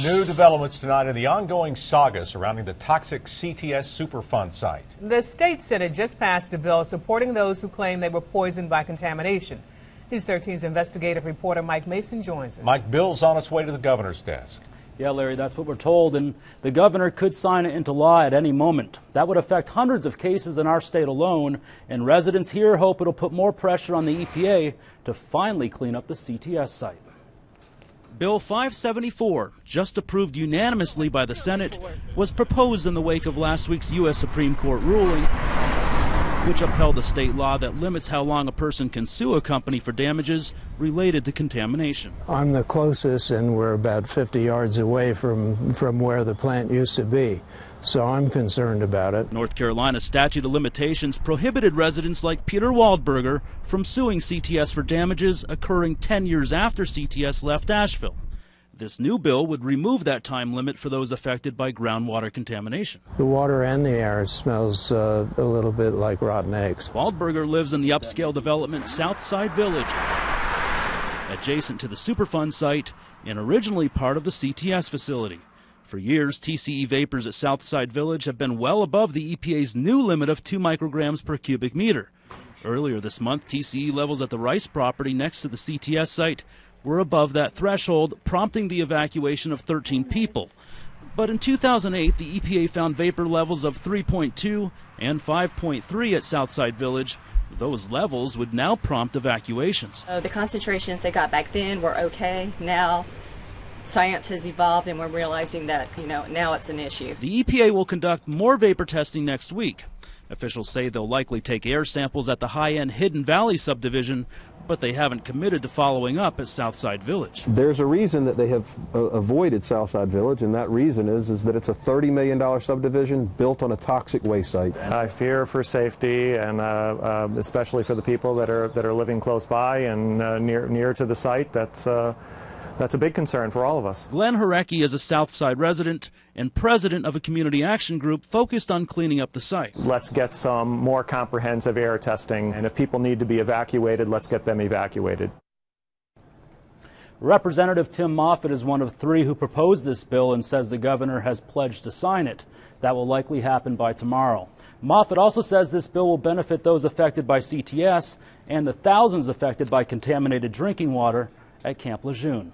New developments tonight in the ongoing saga surrounding the toxic CTS Superfund site. The state Senate just passed a bill supporting those who claim they were poisoned by contamination. News 13's investigative reporter Mike Mason joins us. Mike, bill's on its way to the governor's desk. Yeah, Larry, that's what we're told, and the governor could sign it into law at any moment. That would affect hundreds of cases in our state alone, and residents here hope it'll put more pressure on the EPA to finally clean up the CTS site. Bill 574, just approved unanimously by the Senate, was proposed in the wake of last week's U.S. Supreme Court ruling, which upheld a state law that limits how long a person can sue a company for damages related to contamination. I'm the closest, and we're about 50 yards away from where the plant used to be, so I'm concerned about it. North Carolina's statute of limitations prohibited residents like Peter Waldburger from suing CTS for damages occurring 10 years after CTS left Asheville. This new bill would remove that time limit for those affected by groundwater contamination. The water and the air smells a little bit like rotten eggs. Waldburger lives in the upscale development Southside Village, adjacent to the Superfund site and originally part of the CTS facility. For years, TCE vapors at Southside Village have been well above the EPA's new limit of 2 micrograms per cubic meter. Earlier this month, TCE levels at the Rice property next to the CTS site were above that threshold, prompting the evacuation of 13 people. But in 2008, the EPA found vapor levels of 3.2 and 5.3 at Southside Village. Those levels would now prompt evacuations. The concentrations they got back then were okay. Now science has evolved and we're realizing that, now it's an issue. The EPA will conduct more vapor testing next week. Officials say they'll likely take air samples at the high-end Hidden Valley subdivision, but they haven't committed to following up at Southside Village. There's a reason that they have avoided Southside Village, and that reason is that it's a $30 million subdivision built on a toxic waste site. I fear for safety, and especially for the people that are living close by and near to the site. That's a big concern for all of us. Glenn Harecki is a Southside resident and president of a community action group focused on cleaning up the site. Let's get some more comprehensive air testing, and if people need to be evacuated, let's get them evacuated. Representative Tim Moffitt is one of 3 who proposed this bill and says the governor has pledged to sign it. That will likely happen by tomorrow. Moffitt also says this bill will benefit those affected by CTS and the thousands affected by contaminated drinking water at Camp Lejeune.